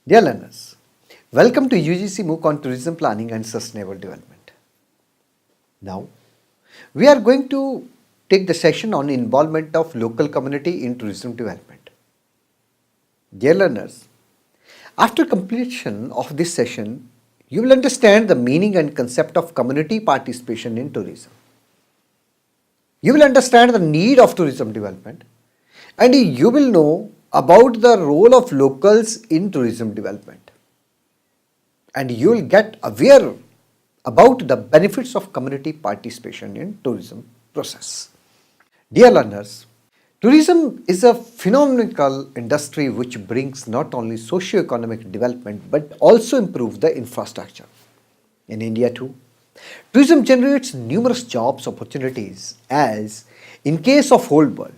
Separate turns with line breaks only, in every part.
Dear learners, welcome to UGC MOOC on Tourism Planning and Sustainable Development. Now, we are going to take the session on involvement of local community in tourism development. Dear learners, after completion of this session, you will understand the meaning and concept of community participation in tourism. You will understand the need of tourism development and you will know about the role of locals in tourism development. And you will get aware about the benefits of community participation in tourism process. Dear learners, tourism is a phenomenal industry which brings not only socio-economic development but also improves the infrastructure. In India too, tourism generates numerous jobs opportunities as in case of whole world.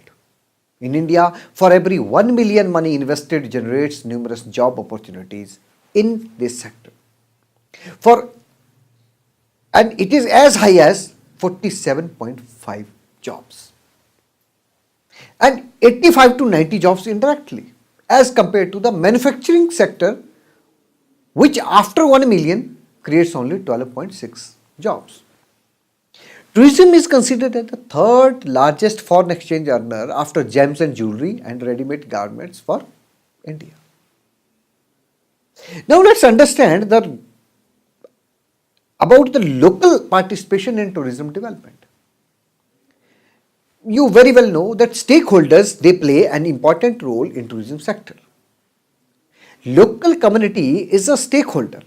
In India, for every 1 million money invested generates numerous job opportunities in this sector. And it is as high as 47.5 jobs. And 85 to 90 jobs indirectly as compared to the manufacturing sector which after 1 million creates only 12.6 jobs. Tourism is considered as the third largest foreign exchange earner after gems and jewelry and ready-made garments for India. Now let's understand about the local participation in tourism development. You very well know that stakeholders, they play an important role in tourism sector. Local community is a stakeholder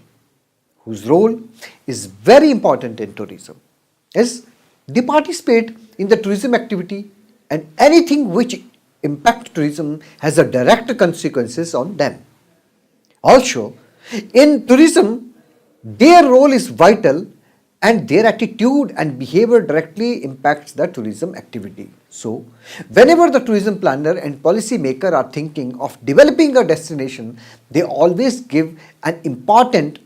whose role is very important in tourism, as they participate in the tourism activity and anything which impact tourism has a direct consequences on them. Also, in tourism, their role is vital and their attitude and behavior directly impacts the tourism activity. So, whenever the tourism planner and policy maker are thinking of developing a destination, they always give an important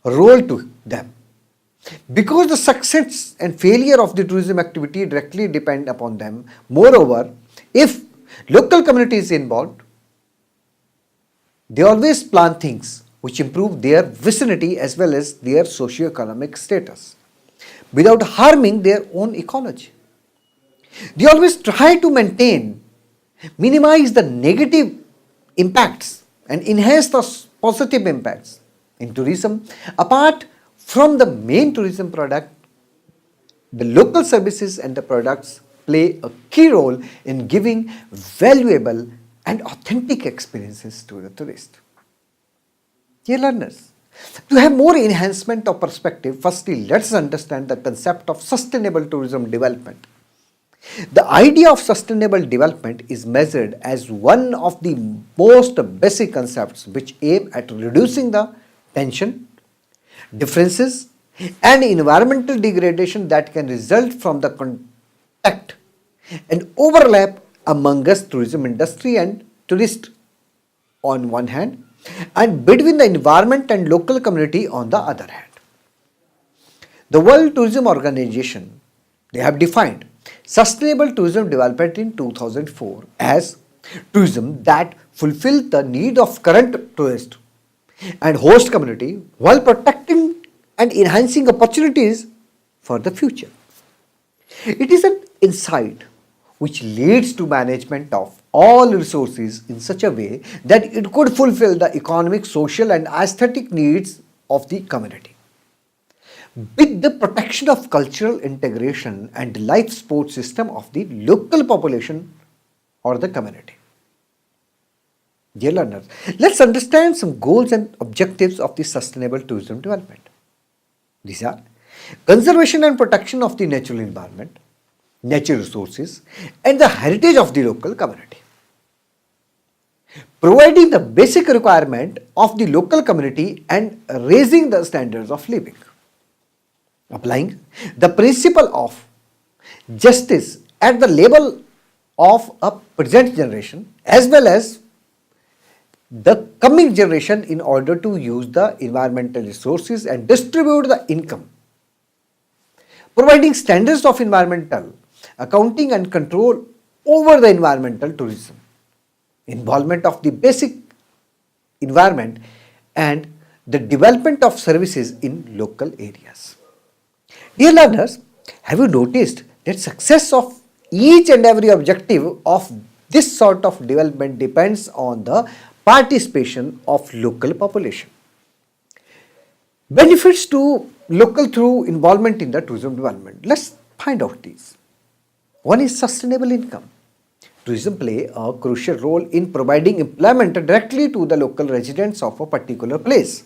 role to them. Because the success and failure of the tourism activity directly depend upon them. Moreover, if local community is involved, they always plan things which improve their vicinity as well as their socio-economic status without harming their own ecology. They always try to minimize the negative impacts and enhance the positive impacts in tourism. Apart from the main tourism product, the local services and the products play a key role in giving valuable and authentic experiences to the tourist. Dear learners, to have more enhancement of perspective, firstly let's understand the concept of sustainable tourism development. The idea of sustainable development is measured as one of the most basic concepts which aim at reducing the tension, differences and environmental degradation that can result from the contact and overlap among us tourism industry and tourists on one hand and between the environment and local community on the other hand. The World Tourism Organization, they have defined sustainable tourism development in 2004 as tourism that fulfills the need of current tourists and host community while protecting and enhancing opportunities for the future. It is an insight which leads to management of all resources in such a way that it could fulfill the economic, social and aesthetic needs of the community with the protection of cultural integration and life support system of the local population or the community. Dear learners, let's understand some goals and objectives of the sustainable tourism development. These are conservation and protection of the natural environment, natural resources and the heritage of the local community. Providing the basic requirement of the local community and raising the standards of living. Applying the principle of justice at the level of a present generation as well as the coming generation in order to use the environmental resources and distribute the income. Providing standards of environmental accounting and control over the environmental tourism. Involvement of the basic environment and the development of services in local areas. Dear learners, have you noticed that success of each and every objective of this sort of development depends on the participation of local population? Benefits to local through involvement in the tourism development. Let's find out these. One is sustainable income. Tourism play a crucial role in providing employment directly to the local residents of a particular place,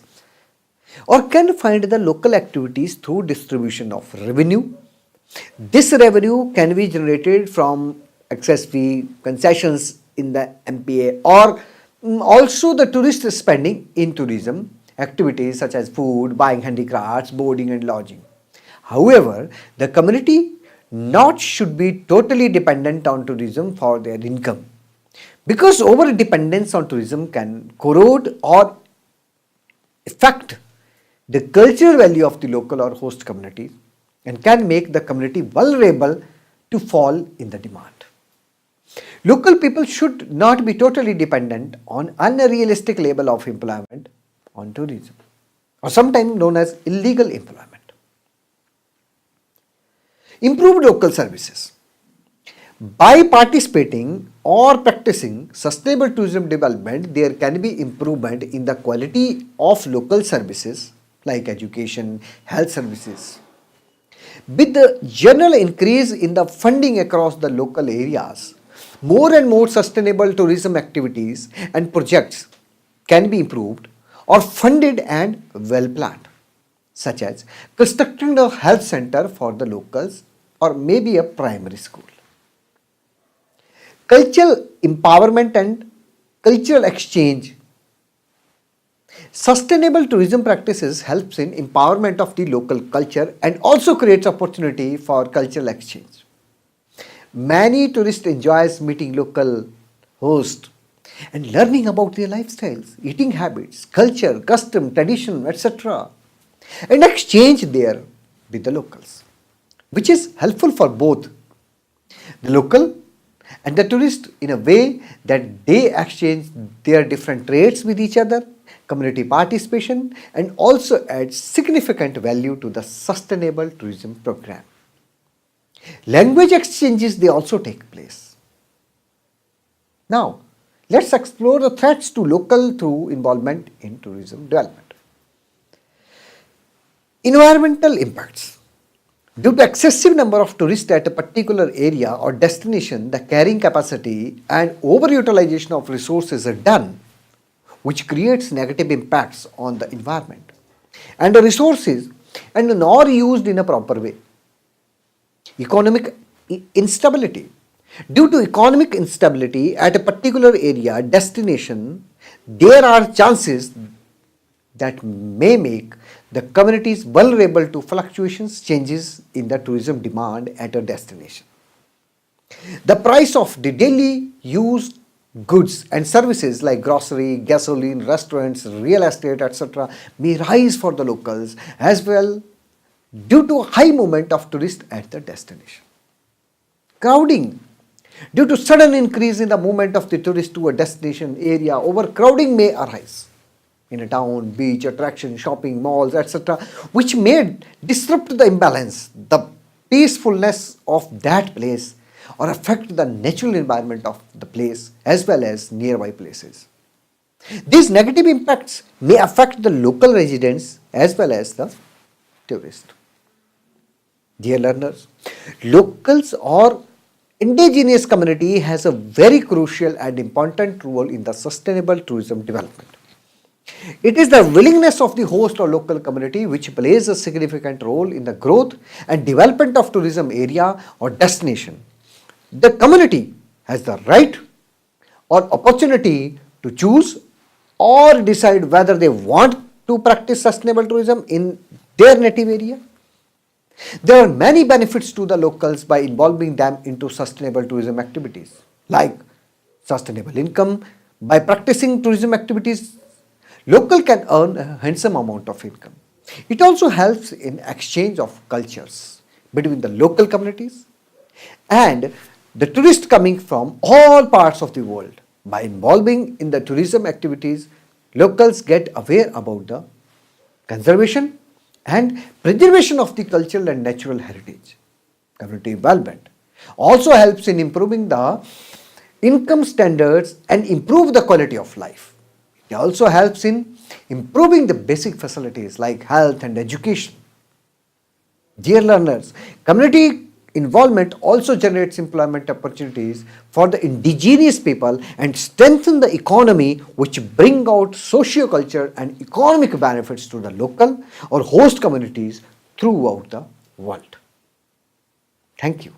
or can find the local activities through distribution of revenue. This revenue can be generated from excess fee, concessions in the MPA, or also the tourist spending in tourism activities such as food, buying handicrafts, boarding and lodging. However, the community not should be totally dependent on tourism for their income, because over dependence on tourism can corrode or affect the cultural value of the local or host community and can make the community vulnerable to fall in the demand. Local people should not be totally dependent on unrealistic level of employment on tourism, or sometimes known as illegal employment. Improved local services. By participating or practicing sustainable tourism development, there can be improvement in the quality of local services like education, health services. With the general increase in the funding across the local areas, more and more sustainable tourism activities and projects can be improved or funded and well planned, such as constructing a health center for the locals or maybe a primary school. Cultural empowerment and cultural exchange. Sustainable tourism practices helps in empowerment of the local culture and also creates opportunity for cultural exchange. Many tourists enjoys meeting local hosts and learning about their lifestyles, eating habits, culture, custom, tradition, etc. and exchange there with the locals, which is helpful for both the local and the tourist in a way that they exchange their different traits with each other, community participation, and also adds significant value to the sustainable tourism program. Language exchanges, they also take place. Now, let's explore the threats to local through involvement in tourism development. Environmental impacts. Due to excessive number of tourists at a particular area or destination, the carrying capacity and overutilization of resources are done, which creates negative impacts on the environment and the resources and not used in a proper way. Economic instability. Due to economic instability at a particular area, destination, there are chances that may make the communities vulnerable to fluctuations, changes in the tourism demand at a destination. The price of the daily used goods and services like grocery, gasoline, restaurants, real estate, etc. may rise for the locals as well due to high movement of tourists at the destination. Crowding. Due to sudden increase in the movement of the tourist to a destination area, overcrowding may arise in a town, beach, attraction, shopping, malls, etc., which may disrupt the imbalance, the peacefulness of that place, or affect the natural environment of the place as well as nearby places. These negative impacts may affect the local residents as well as the tourists. Dear learners, locals or indigenous community has a very crucial and important role in the sustainable tourism development. It is the willingness of the host or local community which plays a significant role in the growth and development of tourism area or destination. The community has the right or opportunity to choose or decide whether they want to practice sustainable tourism in their native area. There are many benefits to the locals by involving them into sustainable tourism activities, like sustainable income. By practicing tourism activities, local can earn a handsome amount of income. It also helps in exchange of cultures between the local communities and the tourists coming from all parts of the world. By involving in the tourism activities, Locals get aware about the conservation and preservation of the cultural and natural heritage. Community involvement also helps in improving the income standards and improve the quality of life. It also helps in improving the basic facilities like health and education. Dear learners, community involvement also generates employment opportunities for the indigenous people and strengthen the economy, which bring out socio-culture and economic benefits to the local or host communities throughout the world. Thank you.